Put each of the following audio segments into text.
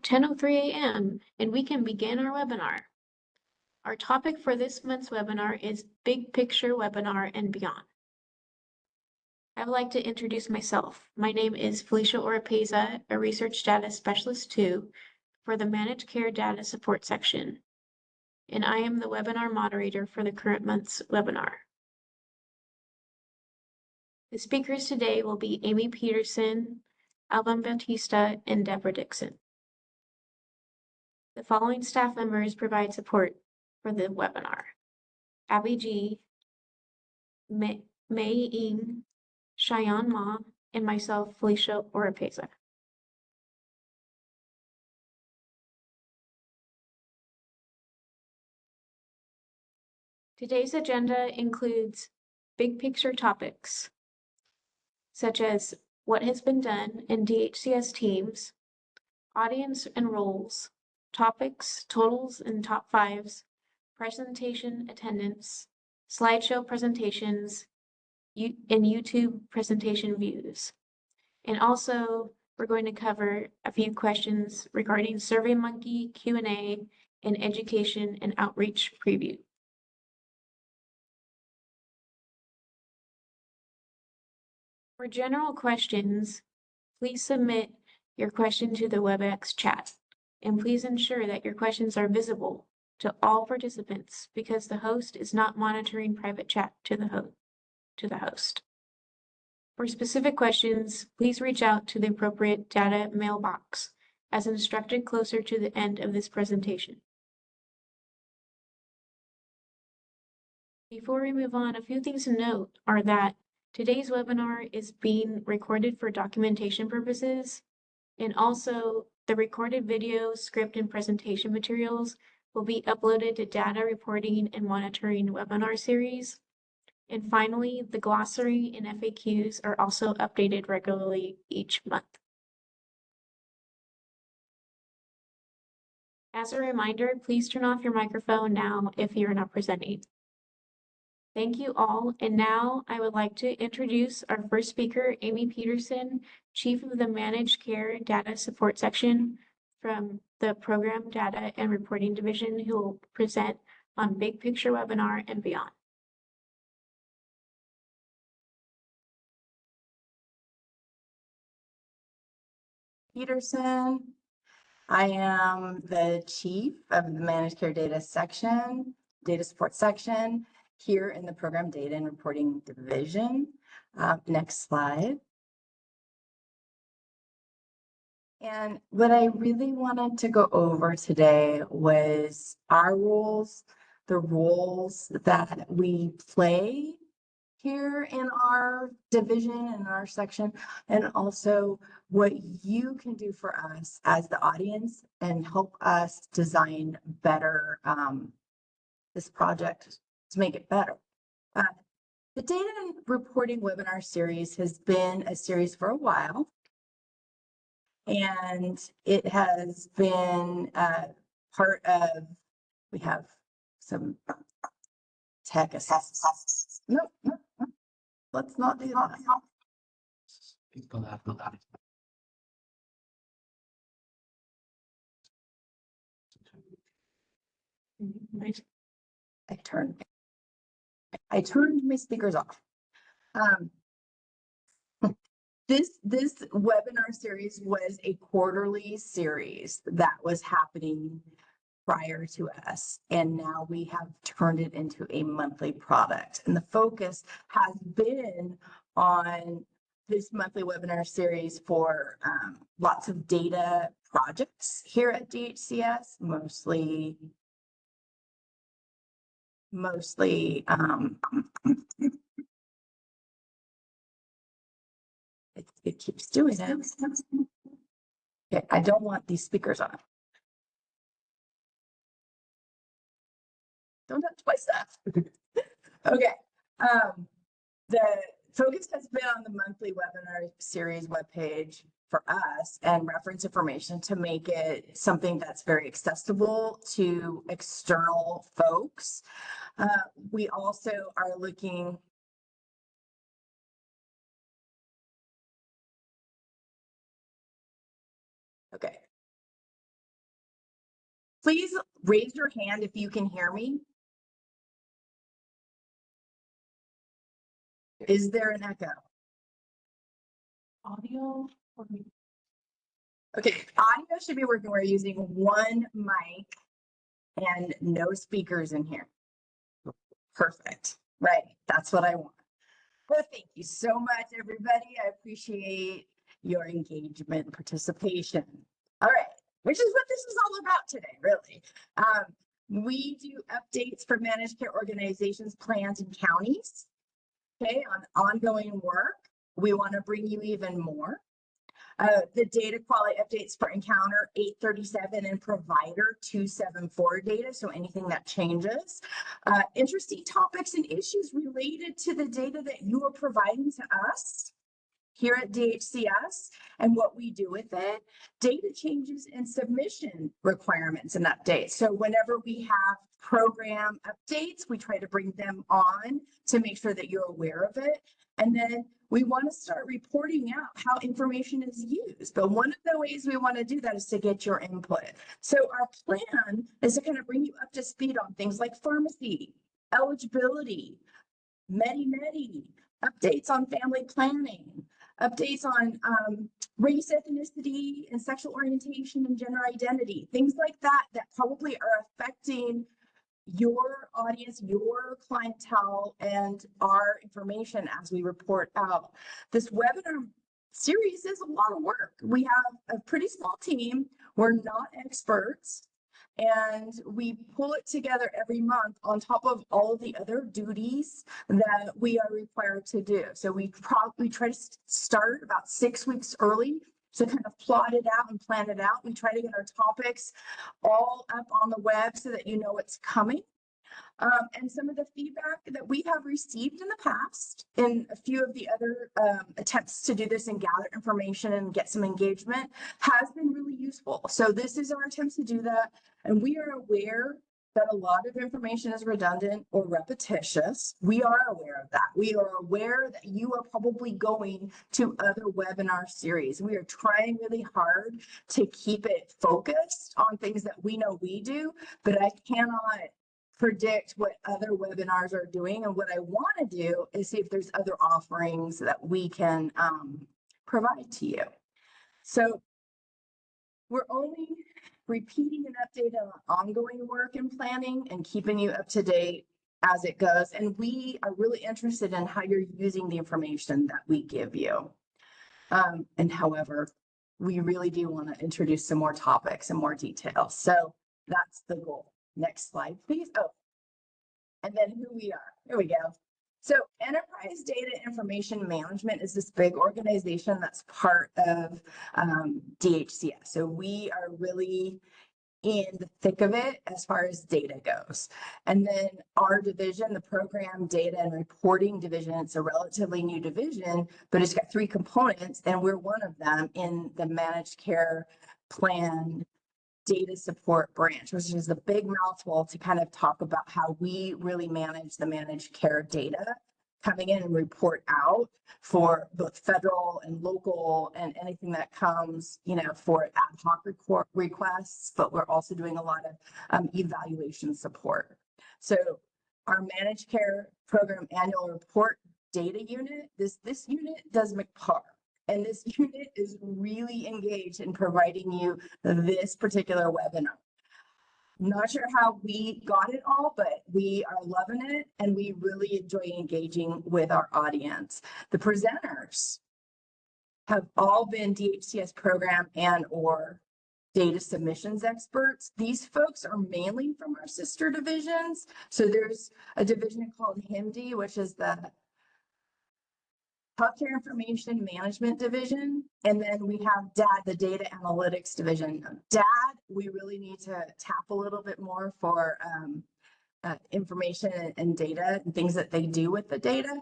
10:03 a.m. and we can begin our webinar. Our topic for this month's webinar is Big Picture Webinar and Beyond. I would like to introduce myself. My name is Felicia Oropeza, a Research Data Specialist 2 for the Managed Care Data Support section, and I am the webinar moderator for the current month's webinar. The speakers today will be Amy Peterson, Alban Bautista, and Deborah Dixon. The following staff members provide support for the webinar: Abby G, Mei Ying, Cheyenne Ma, and myself, Felicia Oropeza. Today's agenda includes big picture topics, such as what has been done in DHCS teams, audience and roles, topics, totals and top fives, presentation attendance, slideshow presentations, and YouTube presentation views. And also, we're going to cover a few questions regarding SurveyMonkey, Q&A, and education and outreach preview. For general questions, please submit your question to the WebEx chat, and please ensure that your questions are visible to all participants because the host is not monitoring private chat to the host. For specific questions, please reach out to the appropriate data mailbox as instructed closer to the end of this presentation. Before we move on, a few things to note are that today's webinar is being recorded for documentation purposes, and also the recorded video, script, and presentation materials will be uploaded to Data Reporting and Monitoring webinar series. And finally, the glossary and FAQs are also updated regularly each month. As a reminder, please turn off your microphone now if you're not presenting. Thank you all, and now I would like to introduce our first speaker, Amy Peterson, Chief of the Managed Care Data Support section from the Program Data and Reporting Division, who will present on Big Picture Webinar and Beyond. Peterson. I am the Chief of the Managed Care Data Support section here in the Program Data and Reporting Division. Next slide. And what I really wanted to go over today was our roles, the roles that we play here in our division and our section, and also what you can do for us as the audience and help us design better this project to make it better. The Data and Reporting webinar series has been a series for a while, and it has been part of, we have some tech assessments. No. Let's not do that. I turned my speakers off. This webinar series was a quarterly series that was happening prior to us, and now we have turned it into a monthly product. And the focus has been on this monthly webinar series for lots of data projects here at DHCS, mostly it keeps doing that. Okay, I don't want these speakers on. Don't touch my stuff. Okay. The focus has been on the monthly webinar series webpage for us and reference information to make it something that's very accessible to external folks. We also are looking. Okay. please raise your hand if you can hear me. Is there an echo? Audio or Okay, audio should be working. We're using one mic and no speakers in here. Perfect. Right. That's what I want. Well, thank you so much, everybody. I appreciate your engagement and participation. All right, which is what this is all about today, really. We do updates for managed care organizations, plans, and counties. Okay, on ongoing work. We want to bring you even more. The data quality updates for Encounter 837 and Provider 274 data, so anything that changes. Interesting topics and issues related to the data that you are providing to us here at DHCS and what we do with it, data changes and submission requirements and updates. So whenever we have program updates, we try to bring them on to make sure that you're aware of it. And then we want to start reporting out how information is used. But one of the ways we want to do that is to get your input. So our plan is to kind of bring you up to speed on things like pharmacy, eligibility, Medi-Medi, updates on family planning, updates on race, ethnicity, and sexual orientation and gender identity, things like that, that probably are affecting your audience, your clientele, and our information as we report out. This webinar series is a lot of work. We have a pretty small team. We're not experts. And we pull it together every month on top of all of the other duties that we are required to do. So we try to start about 6 weeks early to kind of plot it out and plan it out. We try to get our topics all up on the web so that you know what's coming. And some of the feedback that we have received in the past in a few of the other attempts to do this and gather information and get some engagement has been really useful. So this is our attempt to do that. And we are aware that a lot of information is redundant or repetitious. We are aware of that. We are aware that you are probably going to other webinar series. We are trying really hard to keep it focused on things that we know we do, but I cannot predict what other webinars are doing. And what I want to do is see if there's other offerings that we can provide to you. So we're only repeating an update on ongoing work and planning and keeping you up to date as it goes. And we are really interested in how you're using the information that we give you. And however, we really do want to introduce some more topics and more details. So that's the goal. Next slide, please. Oh, and then who we are. Here we go. So Enterprise Data Information Management is this big organization that's part of DHCS. So we are really in the thick of it as far as data goes. And then our division, the Program Data and Reporting Division, it's a relatively new division, but it's got 3 components, and we're one of them in the Managed Care Plan Data Support Branch, which is a big mouthful to kind of talk about how we really manage the managed care data coming in and report out for both federal and local and anything that comes, you know, for ad hoc requests, but we're also doing a lot of evaluation support. So our managed care program annual report data unit, this unit does McPAR. And this unit is really engaged in providing you this particular webinar. Not sure how we got it all, but we are loving it and we really enjoy engaging with our audience. The presenters have all been DHCS program and or data submissions experts. These folks are mainly from our sister divisions. So there's a division called HIMD, which is the Healthcare Information Management Division, and then we have DAD, the Data Analytics Division. DAD, we really need to tap a little bit more for information and data and things that they do with the data.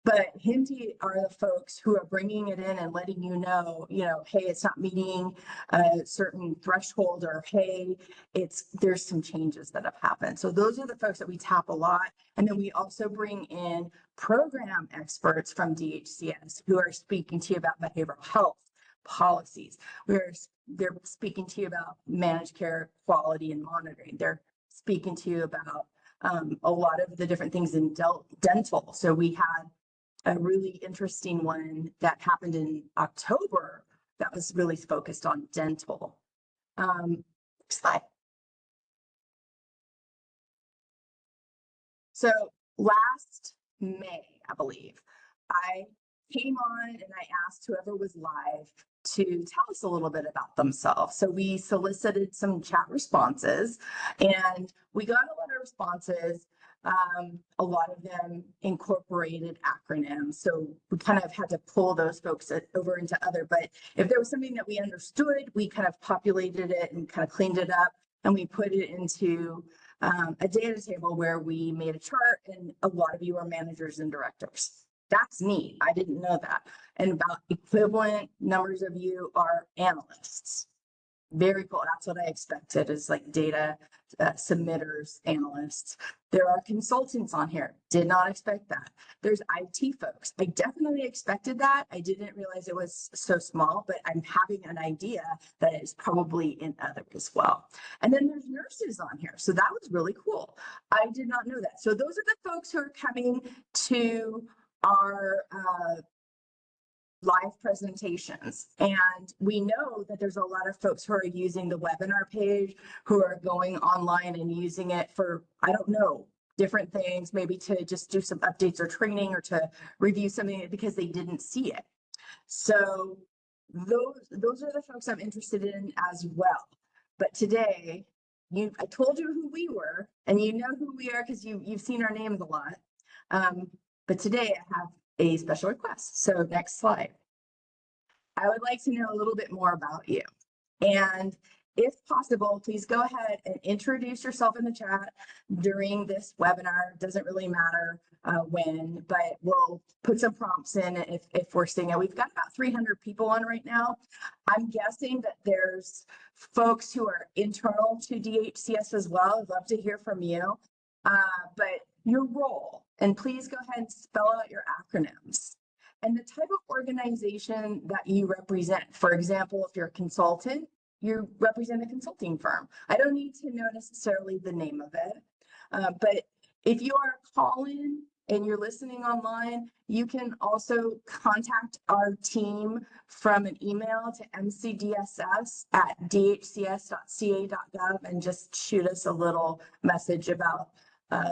But HIMD are the folks who are bringing it in and letting you know, hey, it's not meeting a certain threshold, or hey, there's some changes that have happened. So those are the folks that we tap a lot. And then we also bring in program experts from DHCS who are speaking to you about behavioral health, policies. They're speaking to you about managed care quality and monitoring. They're speaking to you about a lot of the different things in dental. So we had a really interesting one that happened in October that was really focused on dental. Next slide. So last May, I believe, I came on and I asked whoever was live to tell us a little bit about themselves. So we solicited some chat responses and we got a lot of responses. A lot of them incorporated acronyms. So we kind of had to pull those folks over into other, but if there was something that we understood, we kind of populated it and kind of cleaned it up and we put it into a data table where we made a chart, and a lot of you are managers and directors. That's neat. I didn't know that. And about equivalent numbers of you are analysts. Very cool. That's what I expected, is like data submitters, analysts. There are consultants on here. Did not expect that. There's IT folks. I definitely expected that. I didn't realize it was so small, but I'm having an idea that it's probably in other as well. And then there's nurses on here. So that was really cool. I did not know that. So those are the folks who are coming to our live presentations. And we know that there's a lot of folks who are using the webinar page, who are going online and using it for, I don't know, different things, maybe to just do some updates or training or to review something because they didn't see it. So those are the folks I'm interested in as well. But today, I told you who we were, and you know who we are because you've seen our names a lot. But today I have a special request. So next slide. I would like to know a little bit more about you. And if possible, please go ahead and introduce yourself in the chat during this webinar. Doesn't really matter when, but we'll put some prompts in if we're seeing it. We've got about 300 people on right now. I'm guessing that there's folks who are internal to DHCS as well. I'd love to hear from you. But your role, and please go ahead and spell out your acronyms and the type of organization that you represent. For example, if you're a consultant, you represent a consulting firm. I don't need to know necessarily the name of it, but if you are a call-in and you're listening online, you can also contact our team from an email to mcdss@dhcs.ca.gov and just shoot us a little message about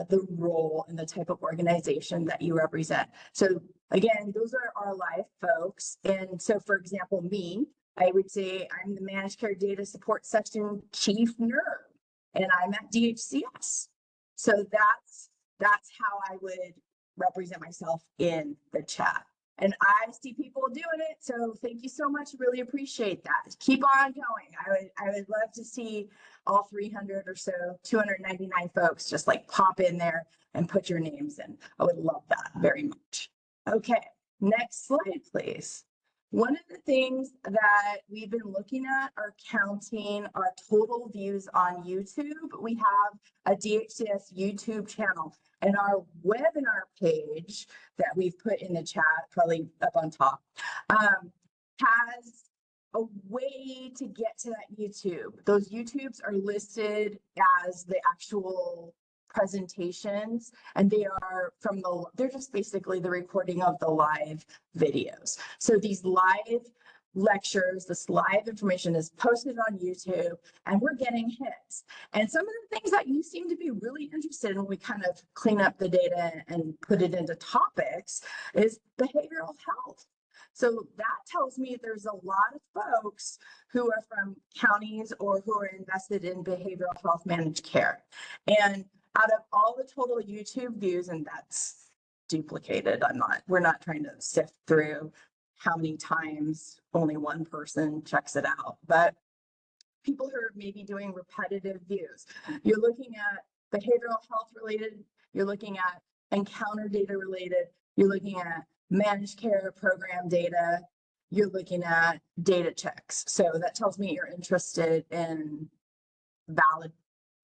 the role and the type of organization that you represent. So again, those are our live folks. And so for example, me, I would say I'm the Managed Care Data Support Section Chief Nerd, and I'm at DHCS. So that's how I would represent myself in the chat. And I see people doing it, so thank you so much. Really appreciate that. Keep on going. I would love to see all 300 or so, 299 folks just like pop in there and put your names in. I would love that very much. Okay, next slide, please. One of the things that we've been looking at are counting our total views on YouTube. We have a DHCS YouTube channel, and our webinar page that we've put in the chat, probably up on top, has a way to get to that YouTube. Those YouTubes are listed as the actual presentations, and they're just basically the recording of the live videos. So these live lectures, this live information is posted on YouTube, and we're getting hits. And some of the things that you seem to be really interested in when we kind of clean up the data and put it into topics is behavioral health. So that tells me there's a lot of folks who are from counties or who are invested in behavioral health managed care. And out of all the total YouTube views, and that's duplicated, we're not trying to sift through how many times only one person checks it out, but people who are maybe doing repetitive views. You're looking at behavioral health related, you're looking at encounter data related, you're looking at managed care program data, you're looking at data checks. So that tells me you're interested in valid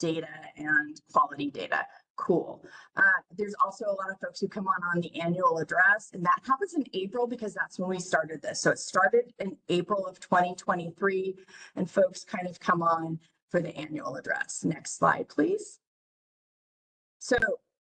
data and quality data. Cool. There's also a lot of folks who come on the annual address, and that happens in April because that's when we started this. So it started in April of 2023, and folks kind of come on for the annual address. Next slide, please. So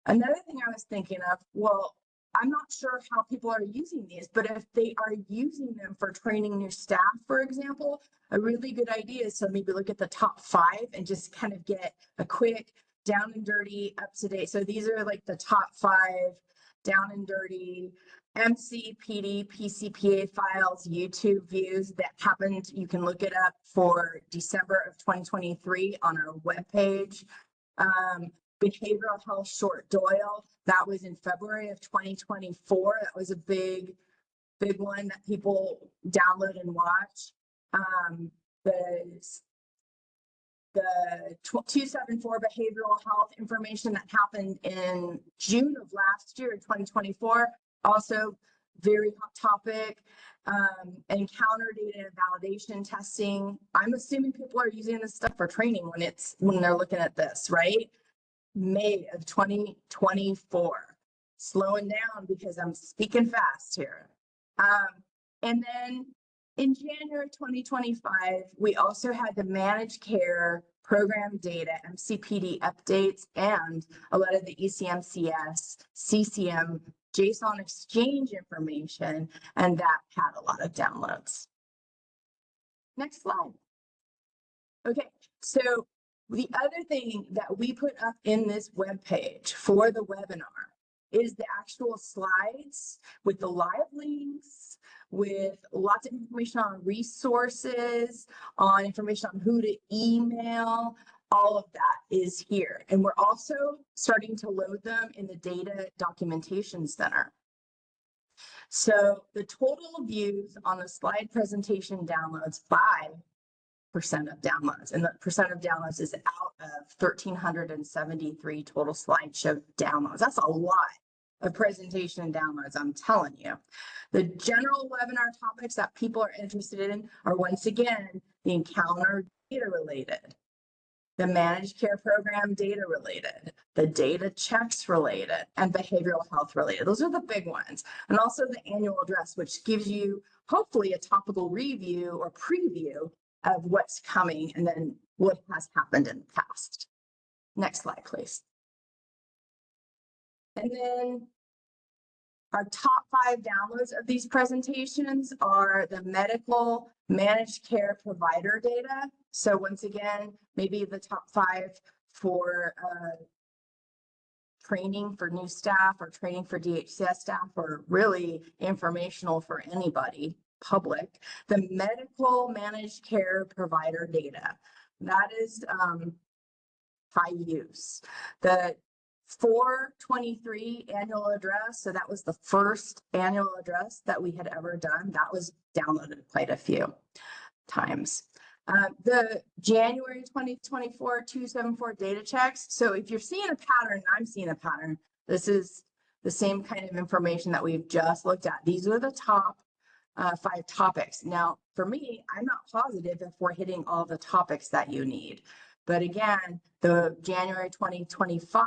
another thing I was thinking of, well, I'm not sure how people are using these, but if they are using them for training new staff, for example, a really good idea is to maybe look at the top 5 and just kind of get a quick down and dirty, up to date. So these are like the top 5 down and dirty MC, PD, PCPA files, YouTube views that happened. You can look it up for December of 2023 on our webpage. Behavioral health short Doyle, that was in February of 2024. That was a big one that people download and watch. The 274 behavioral health information that happened in June of last year, 2024, also very hot topic. Encounter data and validation testing. I'm assuming people are using this stuff for training when they're looking at this, right? May of 2024. Slowing down because I'm speaking fast here. And then in January 2025, we also had the managed care program data, MCPD updates, and a lot of the ECMCS, CCM, JSON exchange information, and that had a lot of downloads. Next slide. Okay, so the other thing that we put up in this webpage for the webinar is the actual slides with the live links, with lots of information on resources, on information on who to email. All of that is here. And we're also starting to load them in the data documentation center. So the total views on the slide presentation downloads by percent of downloads, and the percent of downloads is out of 1,373 total slideshow downloads. That's a lot of presentation downloads, I'm telling you. The general webinar topics that people are interested in are, once again, the encounter data related, the managed care program data related, the data checks related, and behavioral health related. Those are the big ones. And also the annual address, which gives you hopefully a topical review or preview of what's coming and then what has happened in the past. Next slide, please. And then our top 5 downloads of these presentations are the medical managed care provider data. So once again, maybe the top 5 for training for new staff or training for DHCS staff, or really informational for anybody, public. The medical managed care provider data, that is high use. The 423 annual address, so that was the first annual address that we had ever done. That was downloaded quite a few times. The January 2024 274 data checks. So if you're seeing a pattern, I'm seeing a pattern. This is the same kind of information that we've just looked at. These are the top 5 topics. Now, for me, I'm not positive if we're hitting all the topics that you need. But again, the January 2025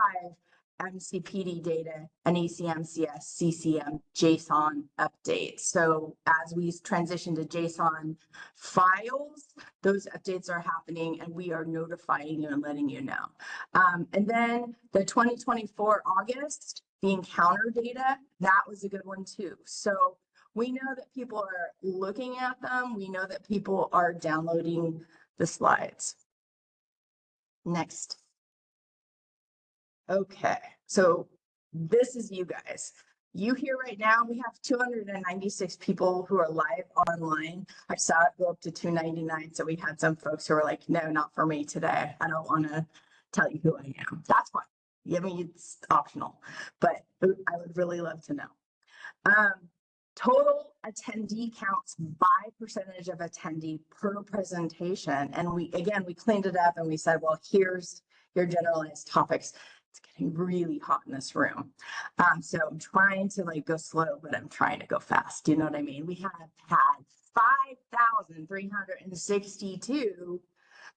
MCPD data and ECMCS, CCM, JSON updates. So as we transition to JSON files, those updates are happening and we are notifying you and letting you know. And then the 2024 August, the encounter data, that was a good one too. So we know that people are looking at them. We know that people are downloading the slides. Next. Okay, so this is you guys. You here right now, we have 296 people who are live online. I saw it go up to 299. So we had some folks who were like, no, not for me today. I don't want to tell you who I am. That's fine. I mean, it's optional, but I would really love to know. Total attendee counts by percentage of attendee per presentation. And we cleaned it up and we said, well, here's your generalized topics. It's getting really hot in this room. So I'm trying to go slow, but I'm trying to go fast. You know what I mean? We have had 5,362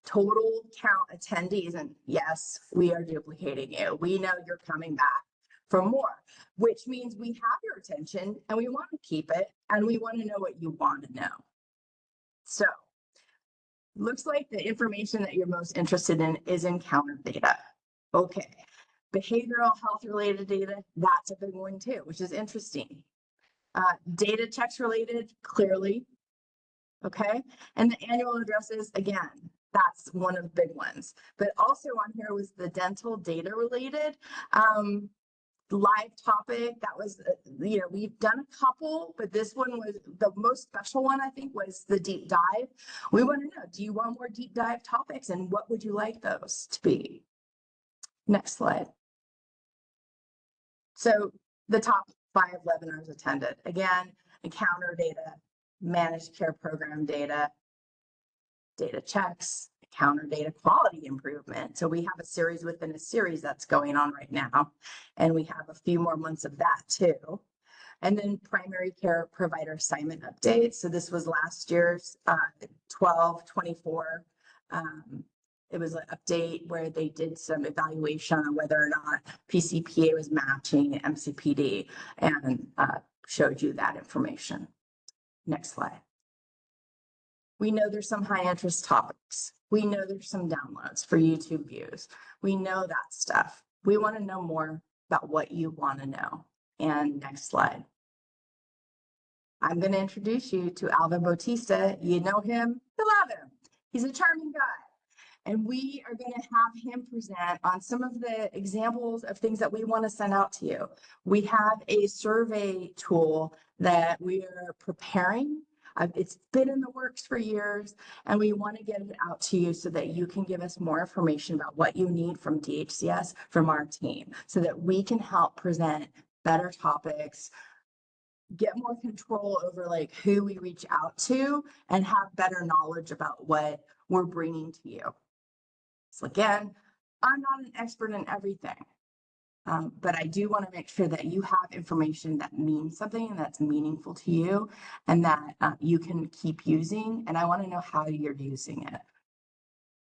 total count attendees, and yes, we are duplicating you. We know you're coming back for more, which means we have your attention and we want to keep it and we want to know what you want to know. So looks like the information that you're most interested in is encounter data. Okay. Behavioral health related data, that's a big one too, which is interesting. Data checks related, clearly. Okay. And the annual addresses, again, that's one of the big ones. But also on here was the dental data related. Live topic that was, we've done a couple, but this one was the most special one, I think, was the deep dive. We want to know, do you want more deep dive topics and what would you like those to be? Next slide. So the top 5 webinars attended, again, encounter data, managed care program data, data checks, encounter data quality improvement. So we have a series within a series that's going on right now, and we have a few more months of that too. And then primary care provider assignment updates. So this was last year's 12-24. It was an update where they did some evaluation on whether or not PCPA was matching MCPD and showed you that information. Next slide. We know there's some high interest topics. We know there's some downloads for YouTube views. We know that stuff. We want to know more about what you want to know. And next slide. I'm going to introduce you to Alvin Bautista. You know him, you love him. He's a charming guy. And we are going to have him present on some of the examples of things that we want to send out to you. We have a survey tool that we are preparing. It's been in the works for years, and we want to get it out to you so that you can give us more information about what you need from DHCS, from our team, so that we can help present better topics, get more control over like who we reach out to, and have better knowledge about what we're bringing to you. So again, I'm not an expert in everything, but I do want to make sure that you have information that means something and that's meaningful to you and that you can keep using. And I want to know how you're using it.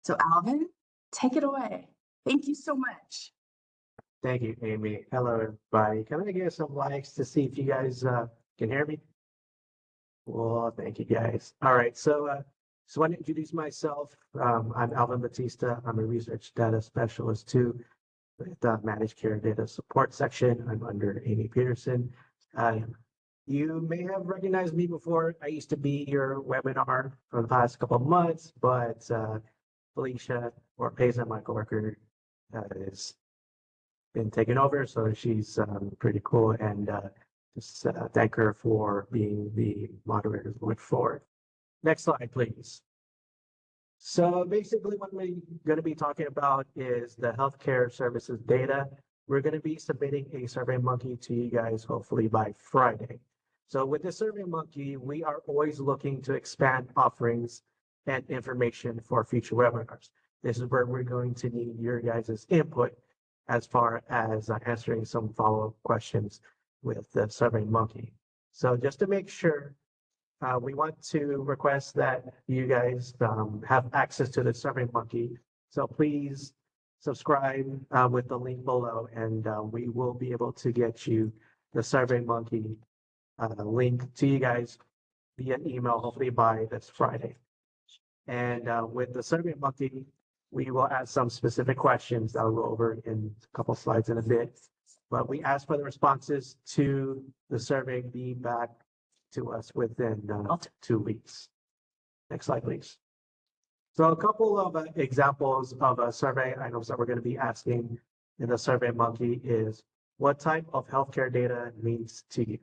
So Alvin, take it away. Thank you so much. Thank you, Amy. Hello, everybody. Can I get some likes to see if you guys can hear me? Well, thank you, guys. All right, so I want to introduce myself. I'm Alvin Batista. I'm a research data specialist too, with the Managed Care Data Support section. I'm under Amy Peterson. You may have recognized me before. I used to be your webinar for the past couple of months, but Felicia, or Paisley, my coworker, is been taken over, so she's pretty cool, and just thank her for being the moderator going forward. Next slide, please. So basically what we're going to be talking about is the healthcare services data. We're going to be submitting a SurveyMonkey to you guys hopefully by Friday. So with the SurveyMonkey, we are always looking to expand offerings and information for future webinars. This is where we're going to need your guys' input as far as answering some follow-up questions with the SurveyMonkey. So just to make sure, we want to request that you guys have access to the SurveyMonkey. So please subscribe with the link below, and we will be able to get you the SurveyMonkey link to you guys via email, hopefully by this Friday. And with the SurveyMonkey, we will ask some specific questions that I'll go over in a couple slides in a bit. But we ask for the responses to the survey be back to us within 2 weeks. Next slide, please. So a couple of examples of survey items that we're going to be asking in the SurveyMonkey is, what type of healthcare data means to you?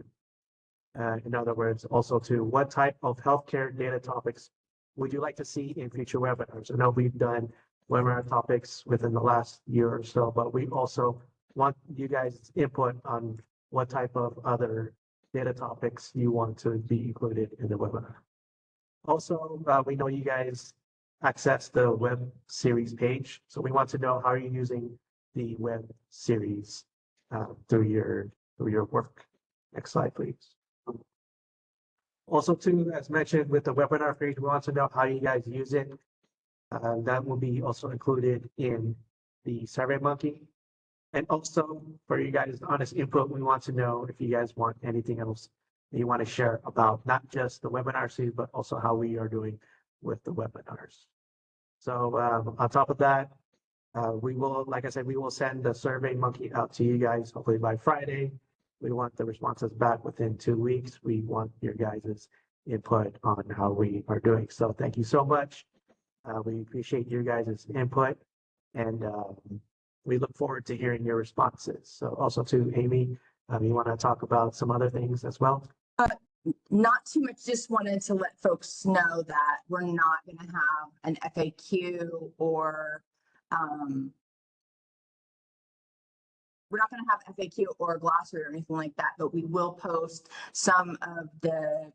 In other words, also to what type of healthcare data topics would you like to see in future webinars? I know we've done webinar topics within the last year or so, but we also want you guys' input on what type of other data topics you want to be included in the webinar. Also, we know you guys access the web series page, so we want to know how you're using the web series through your work. Next slide, please. Also, too, as mentioned with the webinar page, we want to know how you guys use it. That will be also included in the SurveyMonkey. And also for you guys' honest input, we want to know if you guys want anything else that you want to share about not just the webinar series, but also how we are doing with the webinars. So on top of that, we will, like I said, we will send the SurveyMonkey out to you guys hopefully by Friday. We want the responses back within 2 weeks. We want your guys' input on how we are doing. So thank you so much. We appreciate your guys' input, and we look forward to hearing your responses. So also to Amy, you want to talk about some other things as well? Not too much, just wanted to let folks know that we're not going to have an FAQ or we're not going to have FAQ or a glossary or anything like that, but we will post some of the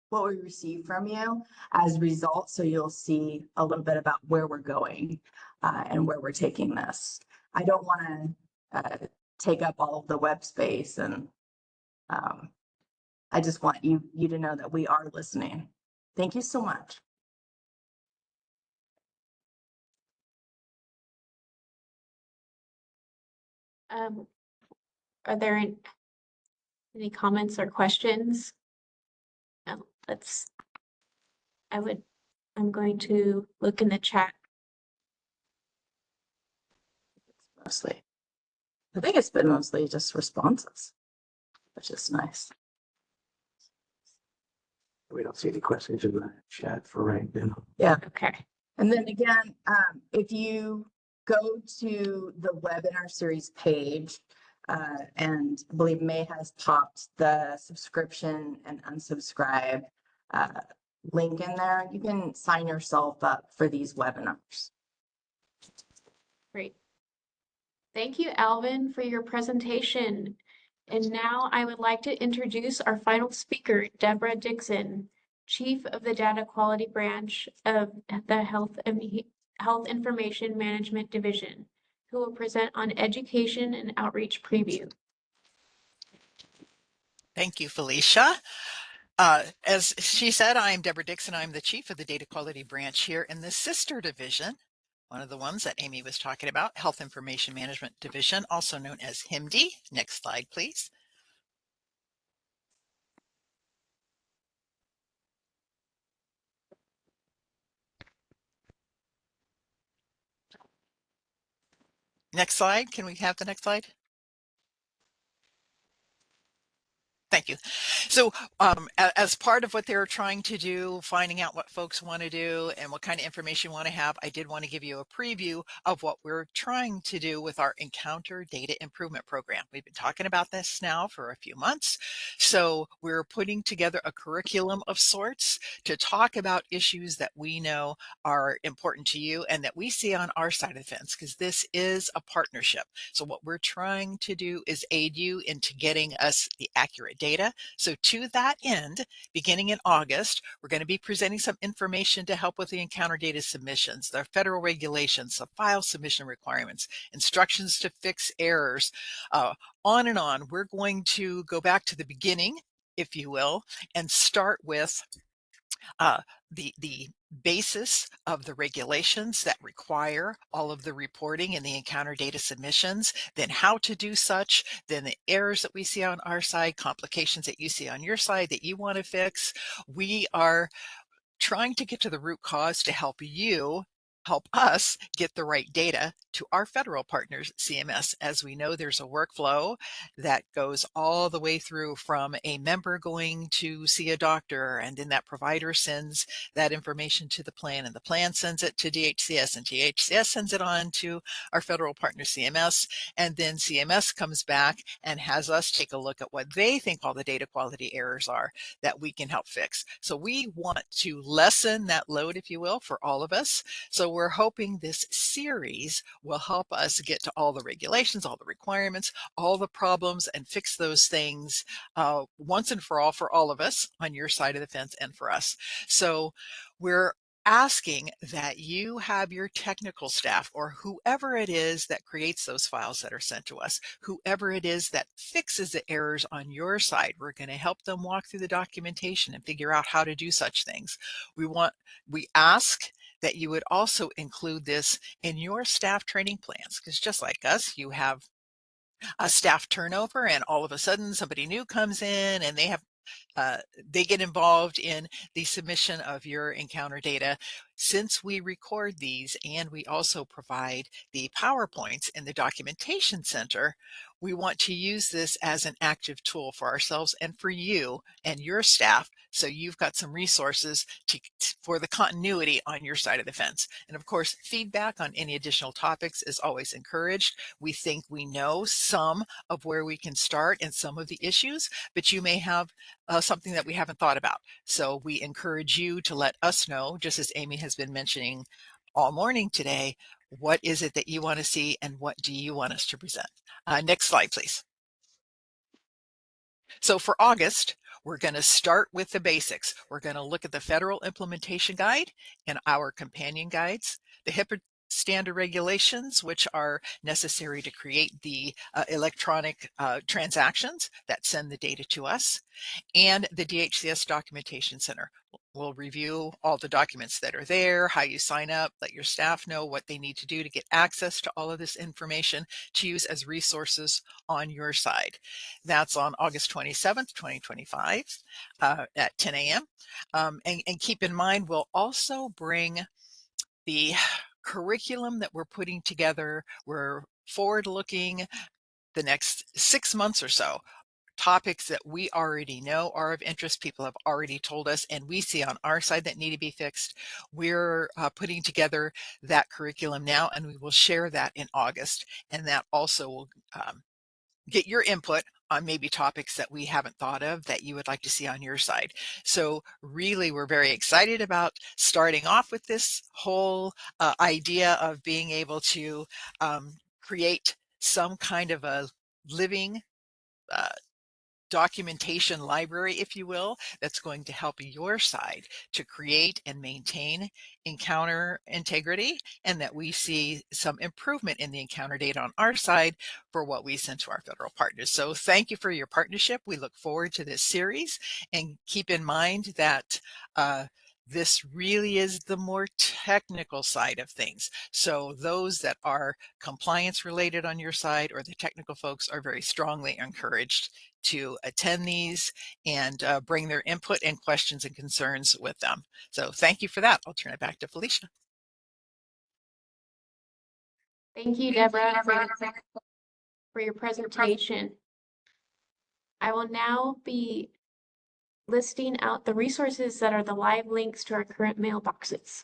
what we received from you as results. So you'll see a little bit about where we're going and where we're taking this. I don't want to take up all of the web space, and I just want you to know that we are listening. Thank you so much. Are there any comments or questions? I'm going to look in the chat. Mostly, I think it's been mostly just responses, which is nice. We don't see any questions in the chat for right now. Yeah. Okay. And then again, if you go to the webinar series page, and I believe May has popped the subscription and unsubscribe link in there, you can sign yourself up for these webinars. Great. Thank you, Alvin, for your presentation. And now I would like to introduce our final speaker, Deborah Dixon, Chief of the Data Quality Branch of the Health Information Management Division, who will present on Education and Outreach Preview. Thank you, Felicia. As she said, I'm Deborah Dixon. I'm the Chief of the Data Quality Branch here in the sister division, one of the ones that Amy was talking about, Health Information Management Division, also known as HIMD. Next slide, please. Next slide. Can we have the next slide? Thank you. So as part of what they're trying to do, finding out what folks want to do and what kind of information you want to have, I did want to give you a preview of what we're trying to do with our Encounter Data Improvement Program. We've been talking about this now for a few months. So we're putting together a curriculum of sorts to talk about issues that we know are important to you and that we see on our side of the fence, because this is a partnership. So what we're trying to do is aid you into getting us the accurate data. So to that end, beginning in August, we're going to be presenting some information to help with the encounter data submissions, the federal regulations, the file submission requirements, instructions to fix errors, on and on. We're going to go back to the beginning, if you will, and start with the basis of the regulations that require all of the reporting in the encounter data submissions, then how to do such, then the errors that we see on our side, complications that you see on your side that you want to fix. We are trying to get to the root cause to help us get the right data to our federal partners, CMS. As we know, there's a workflow that goes all the way through from a member going to see a doctor, and then that provider sends that information to the plan, and the plan sends it to DHCS, and DHCS sends it on to our federal partner, CMS, and then CMS comes back and has us take a look at what they think all the data quality errors are that we can help fix. So we want to lessen that load, if you will, for all of us. So we're hoping this series will help us get to all the regulations, all the requirements, all the problems, and fix those things once and for all of us on your side of the fence and for us. So we're asking that you have your technical staff, or whoever it is that creates those files that are sent to us, whoever it is that fixes the errors on your side, we're going to help them walk through the documentation and figure out how to do such things. We ask that you would also include this in your staff training plans, because just like us, you have a staff turnover and all of a sudden somebody new comes in and they get involved in the submission of your encounter data. Since we record these and we also provide the PowerPoints in the documentation center, we want to use this as an active tool for ourselves and for you and your staff. So you've got some resources for the continuity on your side of the fence. And of course, feedback on any additional topics is always encouraged. We think we know some of where we can start and some of the issues, but you may have something that we haven't thought about. So we encourage you to let us know, just as Amy has been mentioning all morning today, what is it that you want to see and what do you want us to present? Next slide, please. So for August, we're going to start with the basics. We're going to look at the Federal Implementation Guide and our companion guides, the HIPAA standard regulations, which are necessary to create the electronic transactions that send the data to us, and the DHCS Documentation Center. We'll review all the documents that are there, how you sign up, let your staff know what they need to do to get access to all of this information to use as resources on your side. That's on August 27th, 2025 at 10 a.m. And keep in mind, we'll also bring the curriculum that we're putting together. We're forward looking the next 6 months or so. Topics that we already know are of interest, people have already told us, and we see on our side that need to be fixed. We're putting together that curriculum now, and we will share that in August. And that also will get your input on maybe topics that we haven't thought of that you would like to see on your side. So really, we're very excited about starting off with this whole idea of being able to create some kind of a living documentation library, if you will, that's going to help your side to create and maintain encounter integrity, and that we see some improvement in the encounter data on our side for what we send to our federal partners. So thank you for your partnership. We look forward to this series, and keep in mind that this really is the more technical side of things. So those that are compliance related on your side or the technical folks are very strongly encouraged to attend these and bring their input and questions and concerns with them. So thank you for that. I'll turn it back to Felicia. Thank you, Deborah, for your presentation. I will now be listing out the resources that are the live links to our current mailboxes.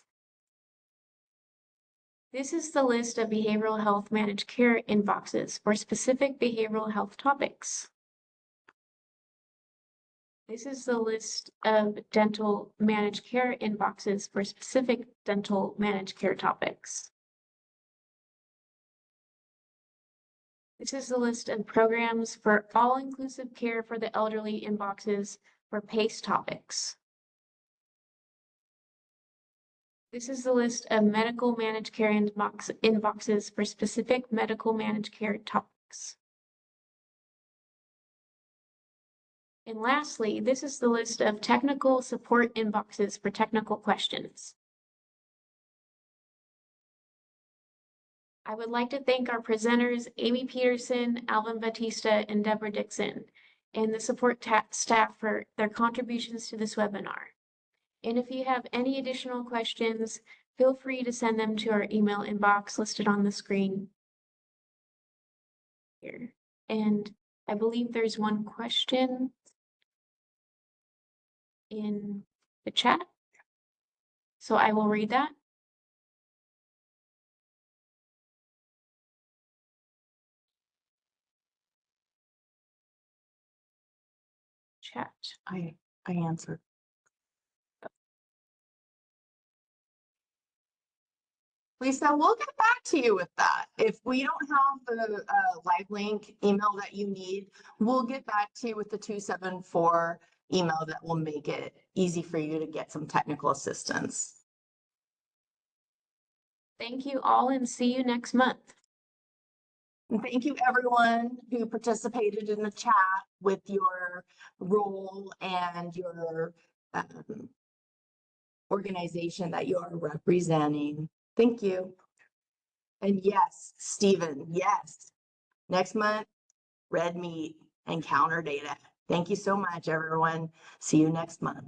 This is the list of behavioral health managed care inboxes for specific behavioral health topics. This is the list of dental managed care inboxes for specific dental managed care topics. This is the list of programs for all-inclusive care for the elderly inboxes for PACE topics. This is the list of medical managed care inboxes for specific medical managed care topics. And lastly, this is the list of technical support inboxes for technical questions. I would like to thank our presenters, Amy Peterson, Alvin Batista, and Deborah Dixon, and the support staff for their contributions to this webinar. And if you have any additional questions, feel free to send them to our email inbox listed on the screen here. And I believe there's one question in the chat, so I will read that. Chat. I answered. Lisa, we'll get back to you with that. If we don't have the live link email that you need, we'll get back to you with the 274 email that will make it easy for you to get some technical assistance. Thank you all, and see you next month. And thank you everyone who participated in the chat with your role and your organization that you are representing. Thank you. And yes, Stephen, yes. Next month, red meat and counter data. Thank you so much, everyone. See you next month.